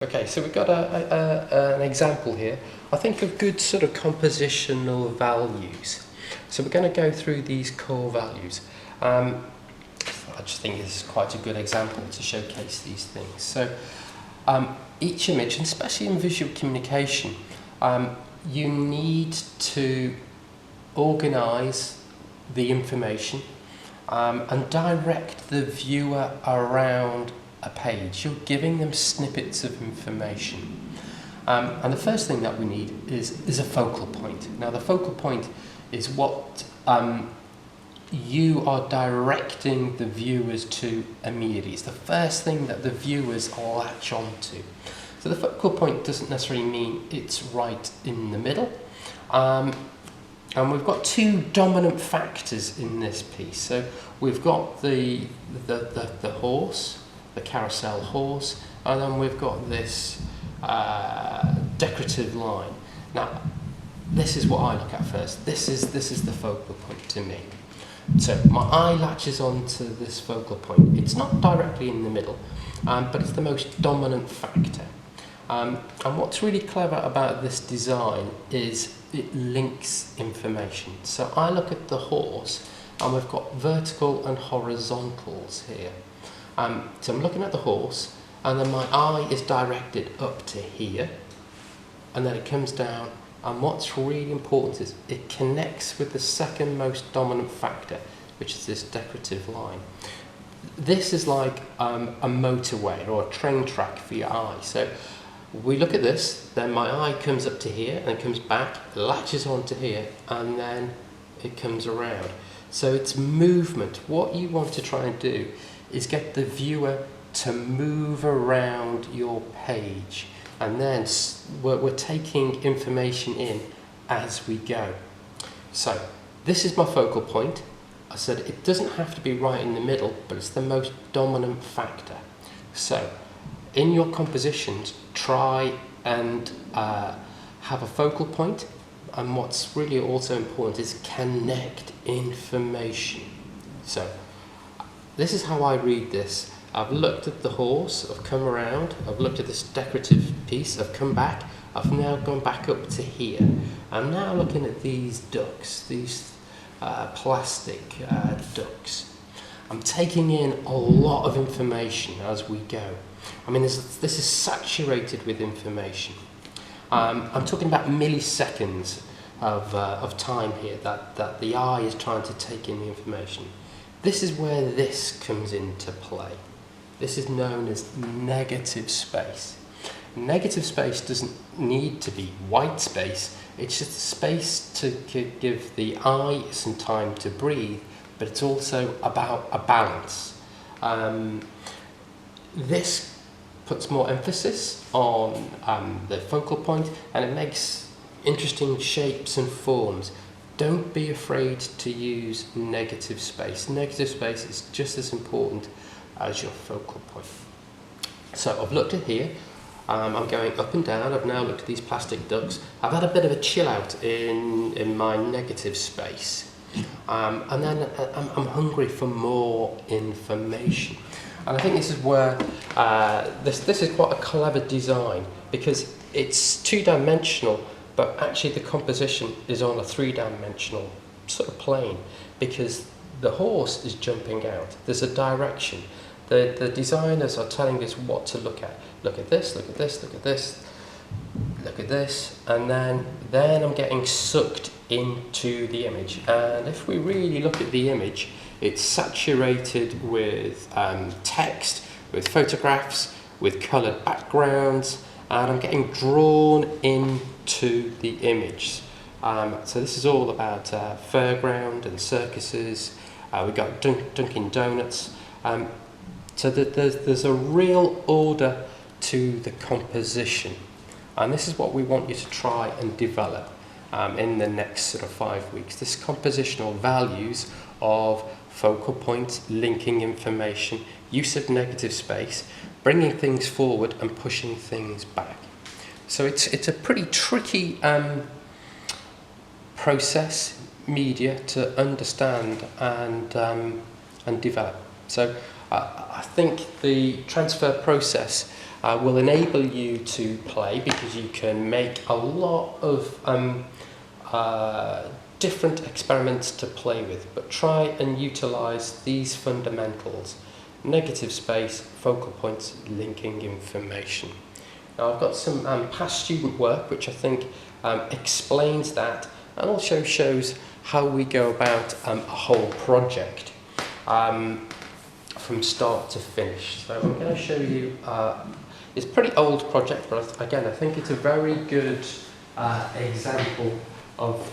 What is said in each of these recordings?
Okay, so we've got an example here. I think of good sort of compositional values. So we're going to go through these core values. I just think this is quite a good example to showcase these things. So each image, and especially in visual communication, you need to organise the information and direct the viewer around a page. You're giving them snippets of information. And the first thing that we need is a focal point. Now the focal point is what you are directing the viewers to immediately. It's the first thing that the viewers latch onto. So the focal point doesn't necessarily mean it's right in the middle. And we've got two dominant factors in this piece. So we've got the horse, the carousel horse, and then we've got this decorative line. Now, this is what I look at first. This is the focal point to me. So my eye latches onto this focal point. It's not directly in the middle, but it's the most dominant factor. And what's really clever about this design is it links information. So I look at the horse, and we've got vertical and horizontals here. So I'm looking at the horse, and then my eye is directed up to here, and then it comes down, and what's really important is it connects with the second most dominant factor, which is this decorative line. This is like a motorway or a train track for your eye. So we look at this, then my eye comes up to here, and it comes back, latches onto here, and then it comes around. So it's movement. What you want to try and do is get the viewer to move around your page, and then we're taking information in as we go. So this is my focal point. I said it doesn't have to be right in the middle, but it's the most dominant factor. So in your compositions, try and have a focal point, and what's really also important is connect information. So this is how I read this. I've looked at the horse, I've come around, I've looked at this decorative piece, I've come back, I've now gone back up to here. I'm now looking at these ducks, these plastic ducks. I'm taking in a lot of information as we go. I mean, this is saturated with information. I'm talking about milliseconds of time here that the eye is trying to take in the information. This is where this comes into play. This is known as negative space. Negative space doesn't need to be white space. It's just a space to give the eye some time to breathe, but it's also about a balance. This puts more emphasis on the focal point, and it makes interesting shapes and forms. Don't be afraid to use negative space. Negative space is just as important as your focal point. So I've looked at here, I'm going up and down, I've now looked at these plastic ducks. I've had a bit of a chill out in my negative space. And then I'm hungry for more information. And I think this is where this is quite a clever design, because it's two-dimensional, but actually the composition is on a three-dimensional sort of plane, because the horse is jumping out. There's a direction. The designers are telling us what to look at. Look at this, look at this, look at this, look at this, and then I'm getting sucked into the image. And if we really look at the image, it's saturated with text, with photographs, with coloured backgrounds, and I'm getting drawn into the image. So this is all about fairground and circuses. We've got Dunkin' Donuts. So that there's a real order to the composition. And this is what we want you to try and develop in the next sort of 5 weeks. This compositional values of focal points, linking information, use of negative space, bringing things forward and pushing things back. So it's a pretty tricky process, media, to understand and develop. So I think the transfer process will enable you to play, because you can make a lot of different experiments to play with, but try and utilize these fundamentals: negative space, focal points, linking information. Now I've got some past student work which I think explains that, and also shows how we go about a whole project from start to finish. So I'm going to show you, it's a pretty old project, but again I think it's a very good example of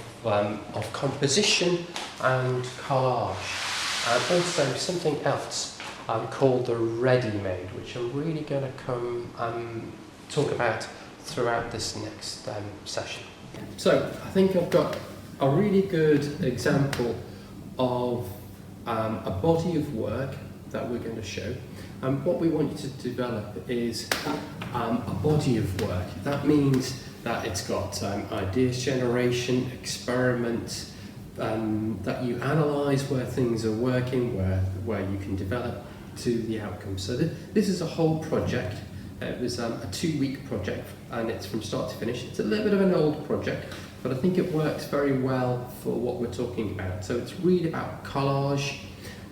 composition and collage, and also something else called the ready-made, which I'm really going to come talk about throughout this next session. So I think I've got a really good example of a body of work that we're going to show. And what we want you to develop is a body of work. That means that it's got ideas generation, experiments, that you analyse where things are working, where you can develop to the outcome. So this is a whole project. It was a 2-week project, and it's from start to finish. It's a little bit of an old project, but I think it works very well for what we're talking about. So it's really about collage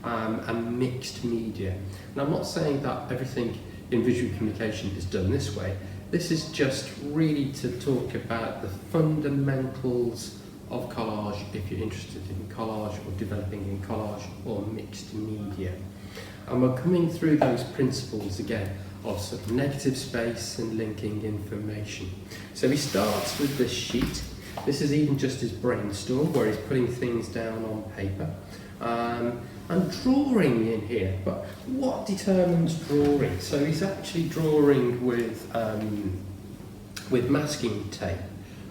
and mixed media. And I'm not saying that everything in visual communication is done this way. This is just really to talk about the fundamentals of collage, if you're interested in collage or developing in collage or mixed media. And we're coming through those principles again of sort of negative space and linking information. So he starts with this sheet. This is even just his brainstorm, where he's putting things down on paper and drawing in here. But what determines drawing? So he's actually drawing with masking tape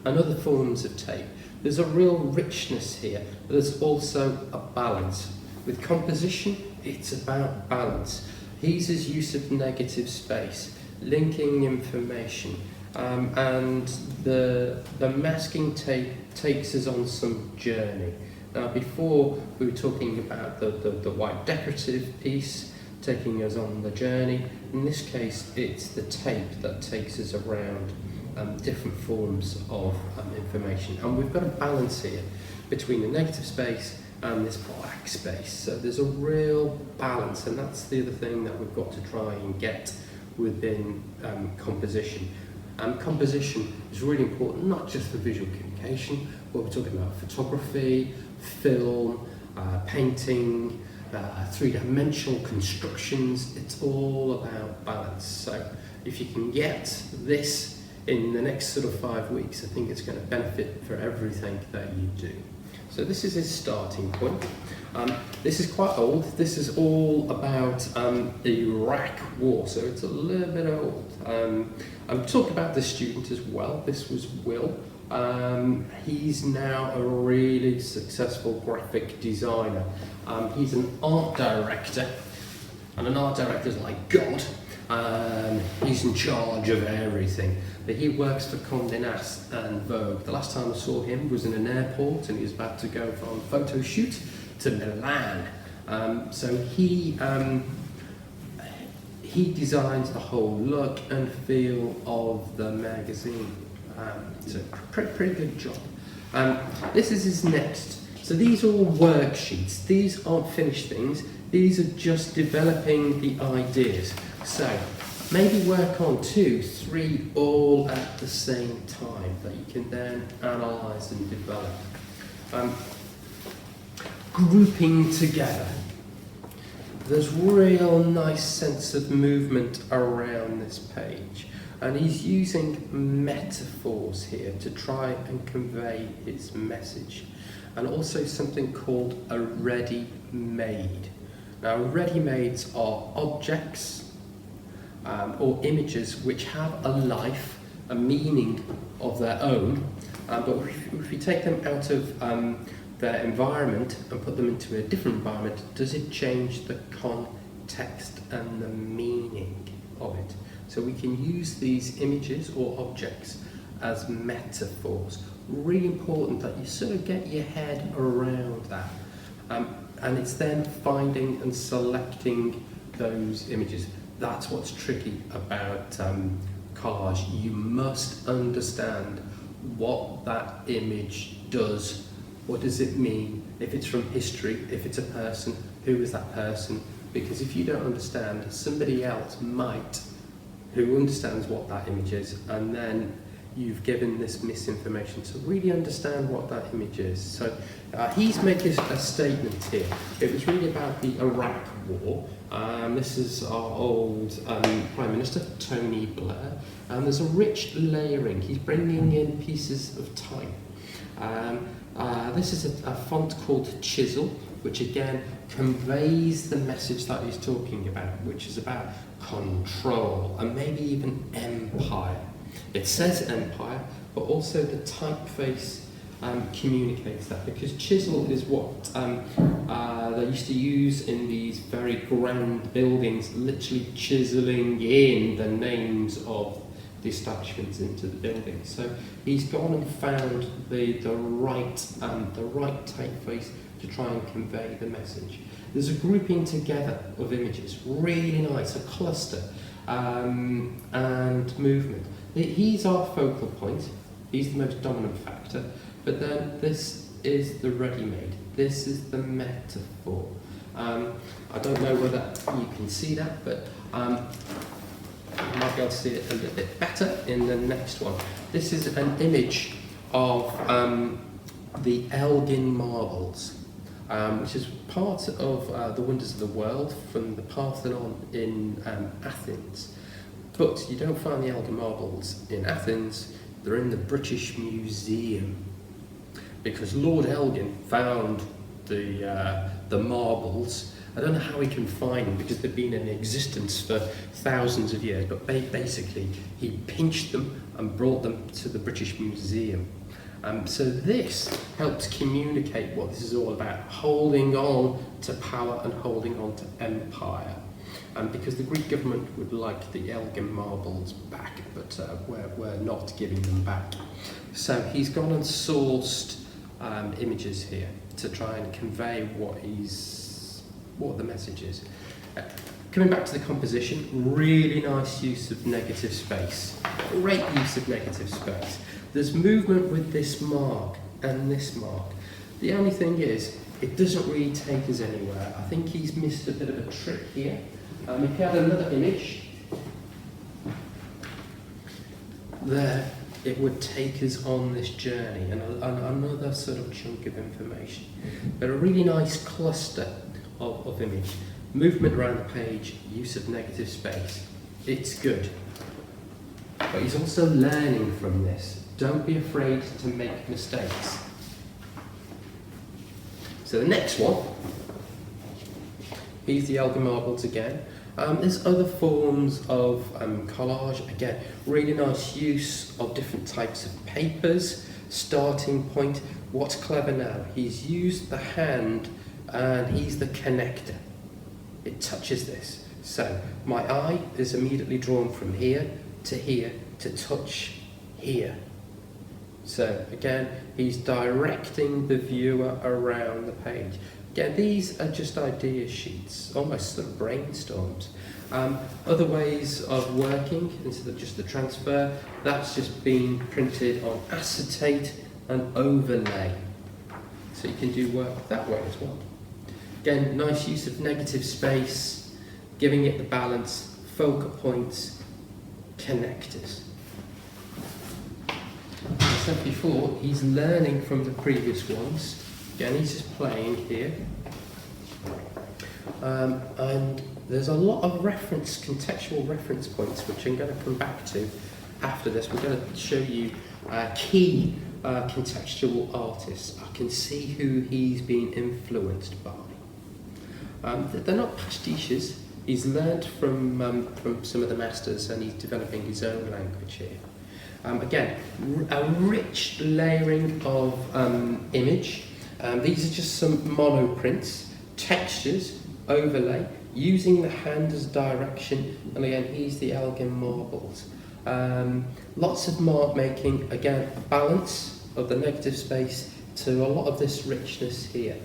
and other forms of tape. There's a real richness here, but there's also a balance. With composition, it's about balance. He's his use of negative space, linking information, and the masking tape takes us on some journey. Now before we were talking about the white decorative piece taking us on the journey. In this case it's the tape that takes us around different forms of information, and we've got a balance here between the negative space and this black space. So there's a real balance, and that's the other thing that we've got to try and get within composition. Composition is really important, not just for visual communication, but we're talking about photography, film, painting, three-dimensional constructions. It's all about balance. So if you can get this in the next sort of 5 weeks, I think it's going to benefit for everything that you do. So this is his starting point. This is quite old. This is all about the Iraq War, so it's a little bit old. I'm talking about the student as well. This was Will. He's now a really successful graphic designer. He's an art director, and an art director is like God. He's in charge of everything. But he works for Condé Nast and Vogue. The last time I saw him was in an airport, and he was about to go from a photo shoot to Milan. So he designs the whole look and feel of the magazine. It's a pretty good job. This is his next. So these are all worksheets. These aren't finished things. These are just developing the ideas. So maybe work on 2, 3 all at the same time that you can then analyse and develop. Grouping together. There's real nice sense of movement around this page, and he's using metaphors here to try and convey his message, and also something called a ready-made. Now ready-mades are objects or images which have a life, a meaning of their own, but if we take them out of their environment and put them into a different environment, does it change the context and the meaning of it? So we can use these images or objects as metaphors. Really important that you sort of get your head around that. And it's then finding and selecting those images. that's what's tricky about collage. You must understand what that image does. What does it mean? If it's from history, if it's a person, who is that person? Because if you don't understand, somebody else might, who understands what that image is, and then you've given this misinformation. So really understand what that image is. So he's making a statement here. It was really about the Iraq War. This is our old Prime Minister, Tony Blair. And there's a rich layering. He's bringing in pieces of time. This is a font called Chisel, which again conveys the message that he's talking about, which is about control and maybe even empire. It says empire, but also the typeface communicates that, because chisel is what they used to use in these very grand buildings, literally chiseling in the names of the establishments into the building. So he's gone and found the right typeface to try and convey the message. There's a grouping together of images, really nice, a cluster, and movement. He's our focal point, he's the most dominant factor, but then this is the ready-made, this is the metaphor. I don't know whether you can see that, but you might be able to see it a little bit better in the next one. This is an image of the Elgin marbles, which is part of the Wonders of the World from the Parthenon in Athens. But you don't find the Elgin marbles in Athens, they're in the British Museum. Because Lord Elgin found the marbles. I don't know how he can find them because they've been in existence for thousands of years, but basically he pinched them and brought them to the British Museum. So this helps communicate what this is all about, holding on to power and holding on to empire. Because the Greek government would like the Elgin marbles back, but we're not giving them back. So he's gone and sourced images here to try and convey what the message is. Coming back to the composition, really nice use of negative space. Great use of negative space. There's movement with this mark and this mark. The only thing is, it doesn't really take us anywhere. I think he's missed a bit of a trick here. If you had another image, there, it would take us on this journey and another sort of chunk of information. But a really nice cluster of image. Movement around the page, use of negative space. It's good. But he's also learning from this. Don't be afraid to make mistakes. So the next one, here's the Elgin marbles again. There's other forms of collage. Again, really nice use of different types of papers. Starting point. What's clever now? He's used the hand and he's the connector. It touches this. So my eye is immediately drawn from here to touch here. So again, he's directing the viewer around the page. Again, these are just idea sheets, almost sort of brainstorms. Other ways of working instead of just the transfer, that's just being printed on acetate and overlay. So you can do work that way as well. Again, nice use of negative space, giving it the balance, focal points, connectors. As I said before, he's learning from the previous ones. Again, he's just playing here. And there's a lot of contextual reference points, which I'm going to come back to after this. We're going to show you key contextual artists. I can see who he's been influenced by. They're not pastiches. He's learned from some of the masters and he's developing his own language here. Again, a rich layering of image. These are just some monoprints, textures, overlay, using the hand as direction, and again, here's the Elgin marbles. Lots of mark making, again, a balance of the negative space to a lot of this richness here.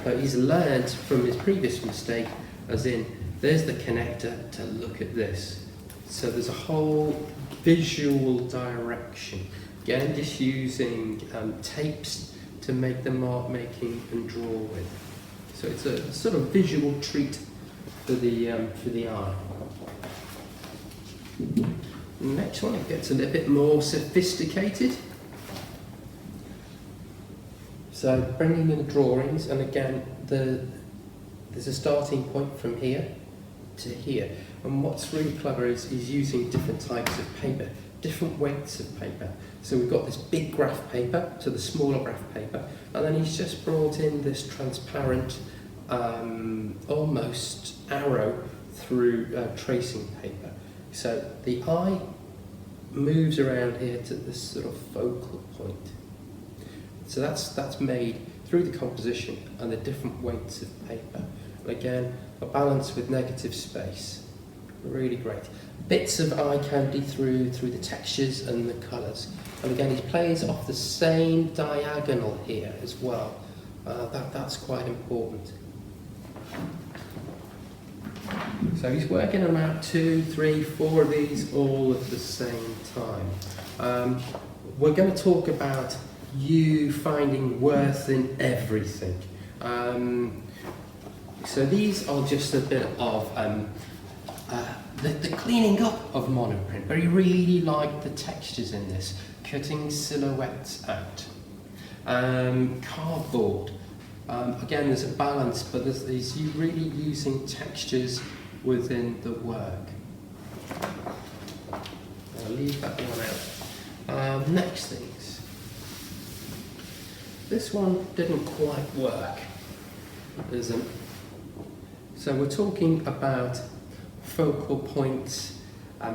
But he's learned from his previous mistake, as in There's the connector to look at this. So there's a whole visual direction. Again, just using tapes to make the mark making and drawing. So it's a sort of visual treat for the eye. The next one, it gets a little bit more sophisticated. So bringing in the drawings, and again, there's a starting point from here to here. And what's really clever is using different types of paper, different weights of paper. So we've got this big graph paper to the smaller graph paper, and then he's just brought in this transparent, almost arrow through tracing paper. So the eye moves around here to this sort of focal point. So that's made through the composition and the different weights of paper. And again, a balance with negative space. Really great. Bits of eye candy through the textures and the colours. And again, he plays off the same diagonal here as well. That's quite important. So he's working on about 2, 3, 4 of these all at the same time. We're going to talk about you finding worth in everything. So these are just a bit of the cleaning up of monoprint, but he really liked the textures in this, cutting silhouettes out. Cardboard, again there's a balance, but he's really using textures within the work. I'll leave that one out. Next things. This one didn't quite work. So we're talking about focal points,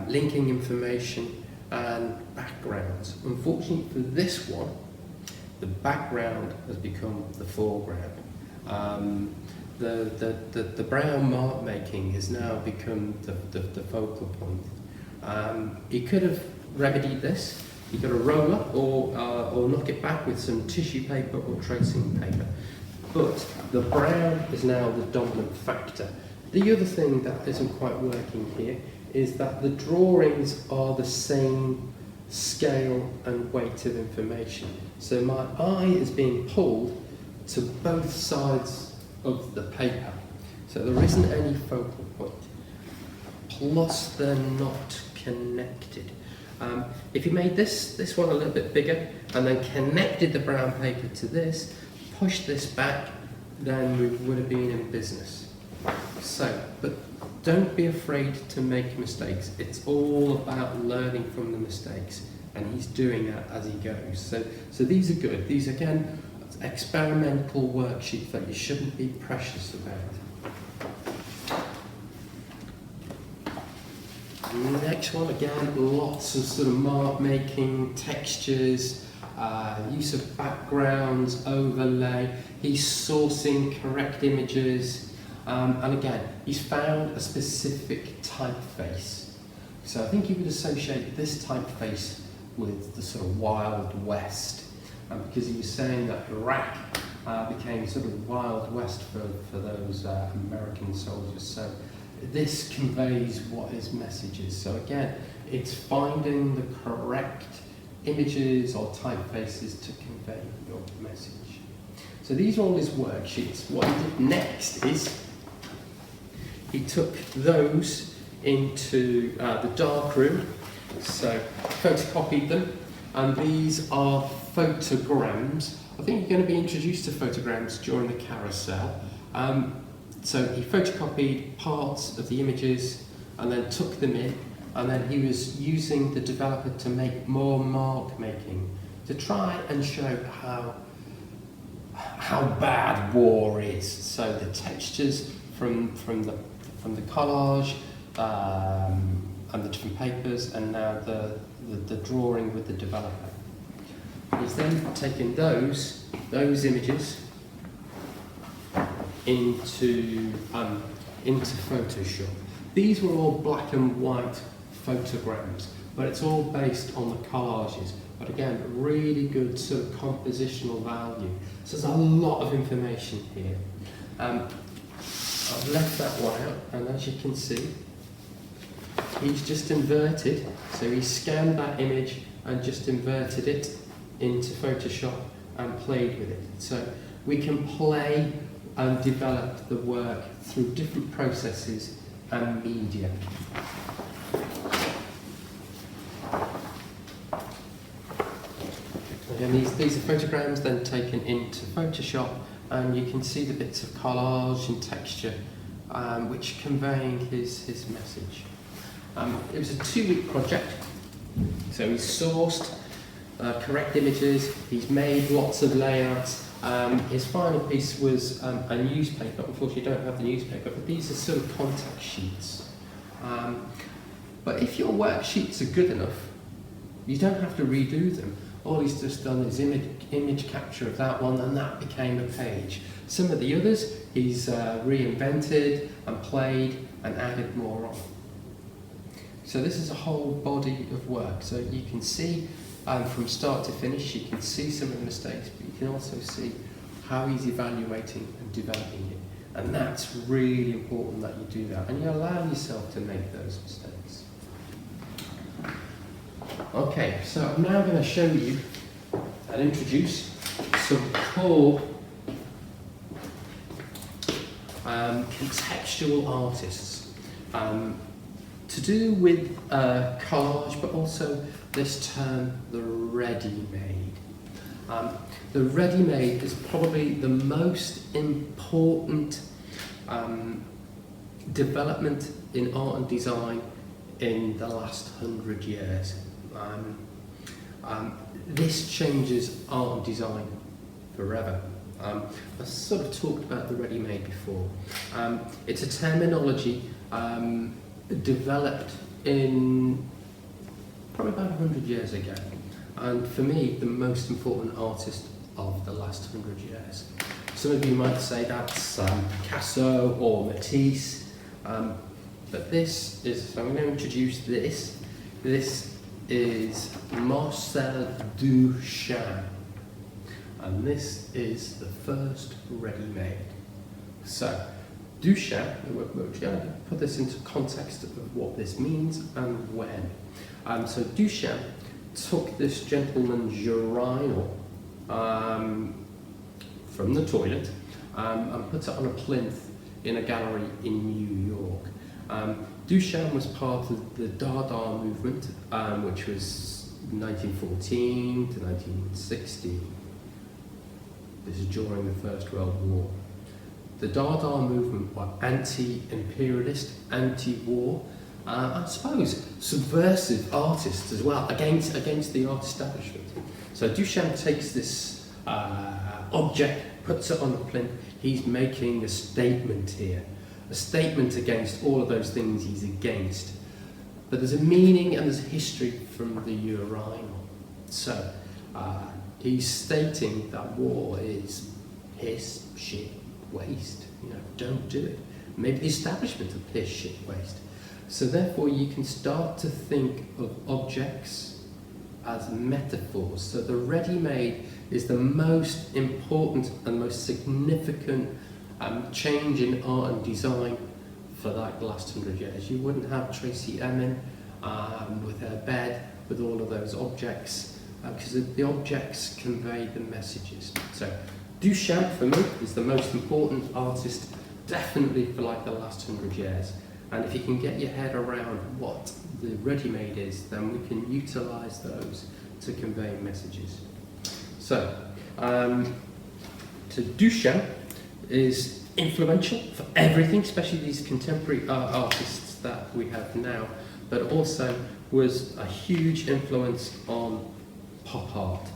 linking information and backgrounds. Unfortunately for this one, the background has become the foreground. The brown mark making has now become the focal point. He could have remedied this. He could have roller or knock it back with some tissue paper or tracing paper. But the brown is now the dominant factor. The other thing that isn't quite working here is that the drawings are the same scale and weight of information. So my eye is being pulled to both sides of the paper. So there isn't any focal point. Plus they're not connected. If you made this one a little bit bigger and then connected the brown paper to this, pushed this back, then we would have been in business. So, but don't be afraid to make mistakes. It's all about learning from the mistakes, and he's doing that as he goes. So these are good. These, again, experimental worksheets that you shouldn't be precious about. Next one, again, lots of sort of mark making, textures, use of backgrounds, overlay. He's sourcing correct images. And again, he's found a specific typeface. So I think you would associate this typeface with the sort of Wild West, because he was saying that Iraq became sort of Wild West for those American soldiers. So this conveys what his message is. So again, it's finding the correct images or typefaces to convey your message. So these are all his worksheets. What he did next is he took those into the darkroom, so photocopied them, and these are photograms. I think you're going to be introduced to photograms during the carousel. So he photocopied parts of the images and then took them in, and then he was using the developer to make more mark making to try and show how bad war is. So the textures from the collage and the different papers, and now the drawing with the developer. He's then taken those images into Photoshop. These were all black and white photograms, but it's all based on the collages. But again, really good sort of compositional value. So there's a lot of information here. I've left that one out, and as you can see, he's just inverted. So he scanned that image and just inverted it into Photoshop and played with it. So we can play and develop the work through different processes and media. Again, these are photograms then taken into Photoshop, and you can see the bits of collage and texture which conveying his message. It was a 2-week project, so he's sourced correct images, he's made lots of layouts. His final piece was a newspaper. Unfortunately, I don't have the newspaper, but these are sort of contact sheets. But if your worksheets are good enough, you don't have to redo them. All he's just done is image capture of that one, and that became a page. Some of the others he's reinvented and played and added more on. So this is a whole body of work. So you can see from start to finish, you can see some of the mistakes, but you can also see how he's evaluating and developing it. And that's really important that you do that, and you allow yourself to make those mistakes. Okay, so I'm now going to show you and introduce some core contextual artists to do with collage, but also this term, the ready-made. The ready-made is probably the most important development in art and design in the last 100 years. This changes art and design forever. I sort of talked about the ready-made before. It's a terminology developed in probably about 100 years ago, and for me, the most important artist of the last 100 years. Some of you might say that's Picasso or Matisse, but this is, so I'm going to introduce this. This is Marcel Duchamp, and this is the first ready-made. So, Duchamp, we're going to put this into context of what this means and when. So Duchamp took this gentleman's urinal from the toilet and put it on a plinth in a gallery in New York. Duchamp was part of the Dada movement, which was 1914 to 1916. This is during the First World War. The Dada movement were anti-imperialist, anti-war, I suppose subversive artists as well, against the art establishment. So Duchamp takes this object, puts it on the plinth. He's making a statement here, a statement against all of those things he's against. But there's a meaning and there's a history from the urinal. So he's stating that war is piss, shit, waste. Don't do it. Maybe the establishment of piss, shit, waste. So therefore you can start to think of objects as metaphors. So the ready-made is the most important and most significant change in art and design for like the last 100 years. You wouldn't have Tracy Emin with her bed, with all of those objects, because the objects convey the messages. So Duchamp for me is the most important artist, definitely for like the last 100 years. And if you can get your head around what the ready-made is, then we can utilise those to convey messages. So, Duchamp is influential for everything, especially these contemporary artists that we have now, but also was a huge influence on pop art.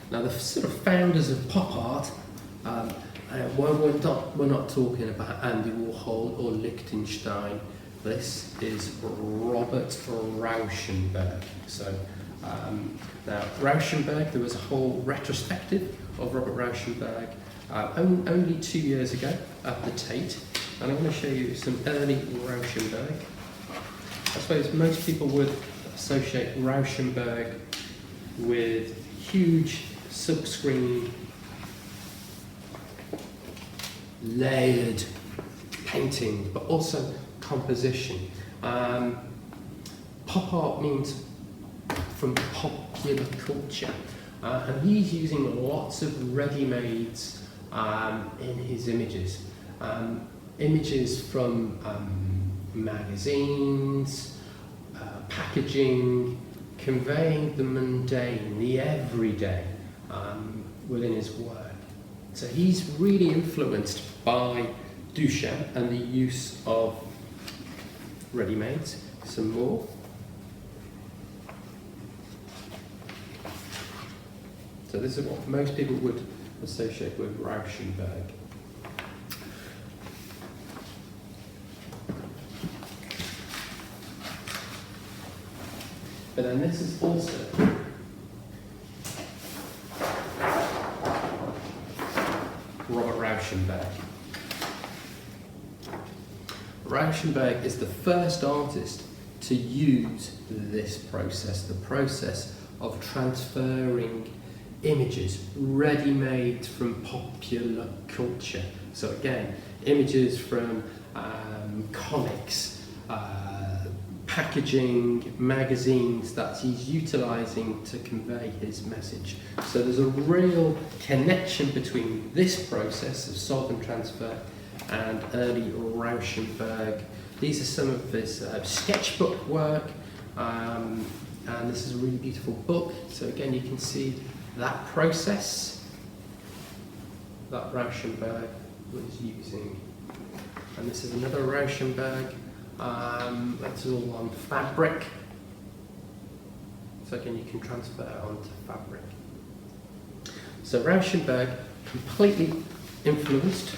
Now, the sort of founders of pop art, we're not talking about Andy Warhol or Lichtenstein. This is Robert Rauschenberg. So now Rauschenberg, there was a whole retrospective of Robert Rauschenberg only 2 years ago at the Tate, and I'm going to show you some early Rauschenberg. I suppose most people would associate Rauschenberg with huge silkscreen layered painting, but also composition. Pop art means from popular culture, and he's using lots of ready-mades in his images. Images from magazines, packaging, conveying the mundane, the everyday within his work. So he's really influenced by Duchamp and the use of ready-mades. Some more. So this is what most people would associate with Rauschenberg. But then this is also Robert Rauschenberg. Rauschenberg is the first artist to use this process, the process of transferring images ready-made from popular culture. So again, images from comics, packaging, magazines that he's utilising to convey his message. So there's a real connection between this process of solvent transfer and early Rauschenberg. These are some of his sketchbook work, and this is a really beautiful book. So again, you can see that process that Rauschenberg was using. And this is another Rauschenberg. That's all on fabric. So again, you can transfer onto fabric. So Rauschenberg, completely influenced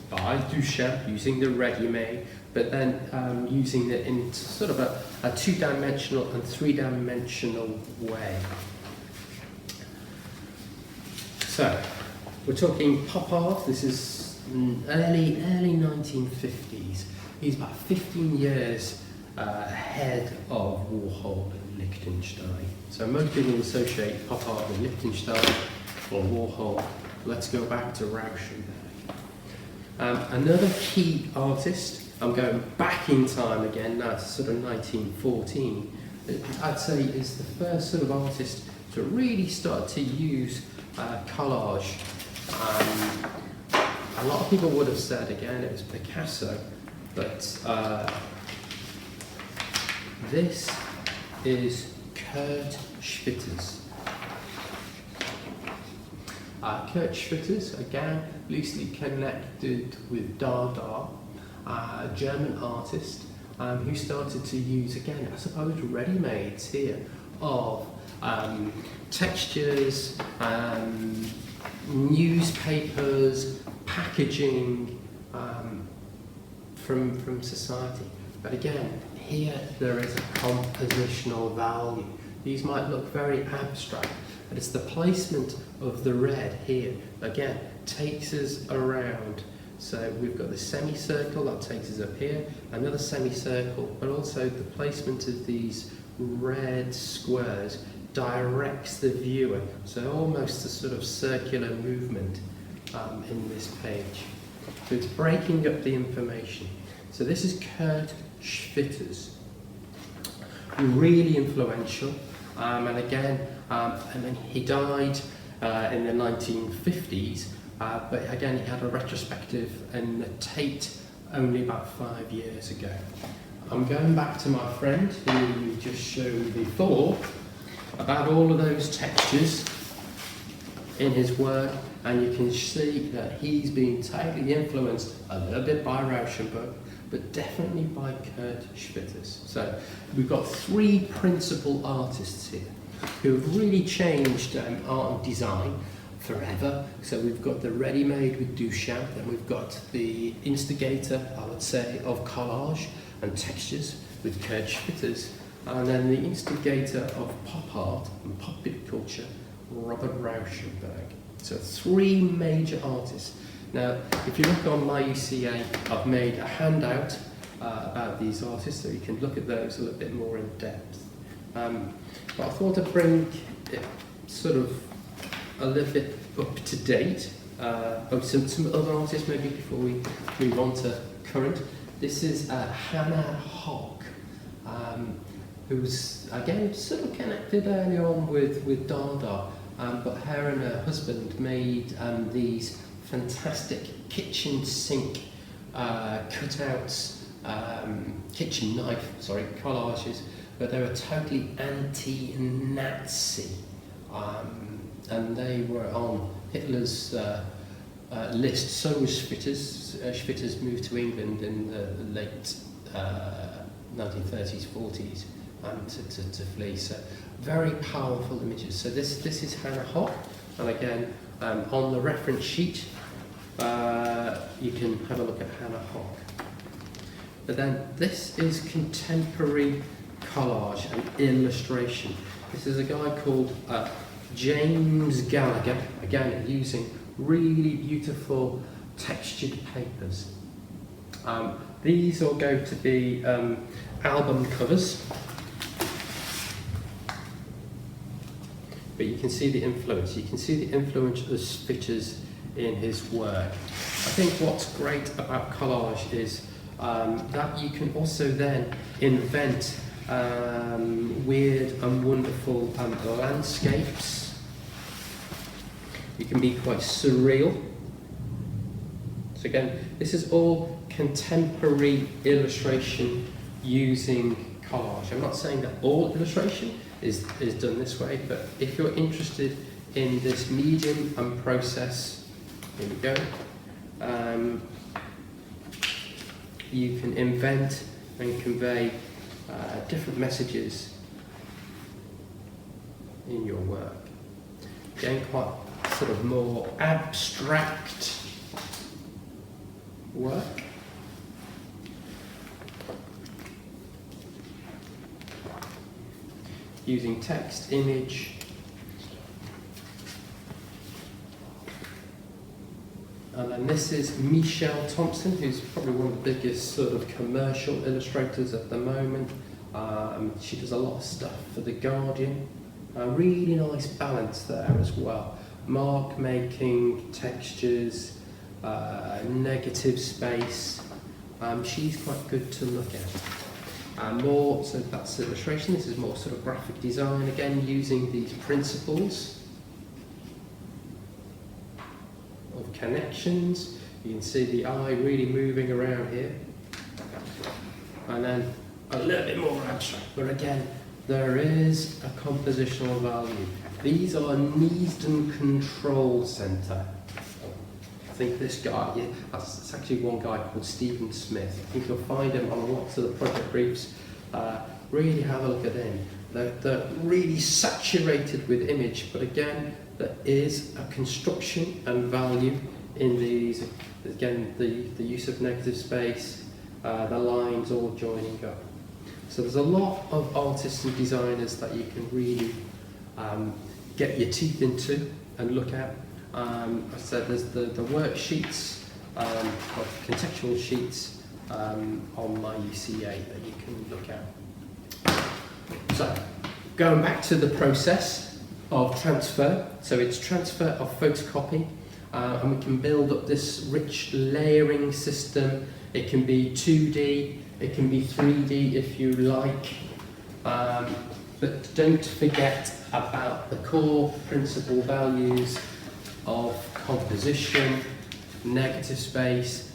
by Duchamp, using the ready-made, but then using it in sort of a two-dimensional and three-dimensional way. So we're talking pop art. This is early 1950s. He's about 15 years ahead of Warhol and Lichtenstein. So most people associate pop art with Lichtenstein or Warhol. Let's go back to Rauschenberg. Another key artist, I'm going back in time again, now to sort of 1914, I'd say is the first sort of artist to really start to use collage. A lot of people would have said, again, it was Picasso, but this is Kurt Schwitters. Kurt Schwitters, again, loosely connected with Dada, a German artist who started to use, again, I suppose, ready-mades here of textures, newspapers, packaging from society. But again, here there is a compositional value. These might look very abstract, but it's the placement of the red here, again, takes us around. So we've got the semicircle that takes us up here, another semicircle, but also the placement of these red squares directs the viewer. So almost a sort of circular movement in this page. So it's breaking up the information. So this is Kurt Schwitters, really influential, and again, and then he died in the 1950s, but again he had a retrospective in the Tate only about 5 years ago. I'm going back to my friend who we just showed before about all of those textures in his work, and you can see that he's been totally influenced a little bit by Rauschenberg, but definitely by Kurt Schwitters. So we've got three principal artists here who have really changed art and design forever. So we've got the ready-made with Duchamp, then we've got the instigator, I would say, of collage and textures with Kurt Schwitters, and then the instigator of pop art and popular culture, Robert Rauschenberg. So three major artists. Now, if you look on my UCA, I've made a handout about these artists, so you can look at those a little bit more in depth. But I thought I'd bring it sort of a little bit up to date. Some other artists maybe before we move on to current. This is Hannah Hock, who's again sort of connected early on with Dada, but her and her husband made these fantastic kitchen sink cutouts, kitchen knife, collages, but they were totally anti-Nazi, and they were on Hitler's list. So was Schwitter's. Schwitter's moved to England in the late 1930s, 40s to flee. So very powerful images. So this is Hannah Hock, and again on the reference sheet you can have a look at Hannah Hock. But then this is contemporary collage and illustration. This is a guy called James Gallagher, again using really beautiful textured papers. These are going to be album covers, but you can see the influence. You can see the influence of Schwitter's in his work. I think what's great about collage is that you can also then invent weird and wonderful landscapes. You can be quite surreal. So again, this is all contemporary illustration using collage. I'm not saying that all illustration is done this way, but if you're interested in this medium and process, here we go, you can invent and convey different messages in your work. Again, quite sort of more abstract work. Using text, image, and then this is Michelle Thompson, who's probably one of the biggest sort of commercial illustrators at the moment. She does a lot of stuff for The Guardian. A really nice balance there as well. Mark making, textures, negative space. She's quite good to look at. So that's illustration. This is more sort of graphic design, again using these principles of connections. You can see the eye really moving around here, and then a little bit more abstract, but again there is a compositional value. These are Neasden Control Centre. I think this guy, yeah, it's actually one guy called Stephen Smith. I think you'll find him on lots of the project briefs. Really have a look at him. They're really saturated with image, but again, there is a construction and value in these. Again, the use of negative space, the lines all joining up. So there's a lot of artists and designers that you can really get your teeth into and look at. I said there's the worksheets, or contextual sheets on my UCA that you can look at. So, going back to the process of transfer, so it's transfer of photocopy, and we can build up this rich layering system. It can be 2D, it can be 3D if you like, but don't forget about the core principal values of composition, negative space,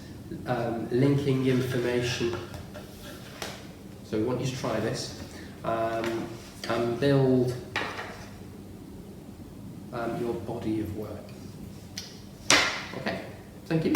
linking information. So we want you to try this and build your body of work. Okay, thank you.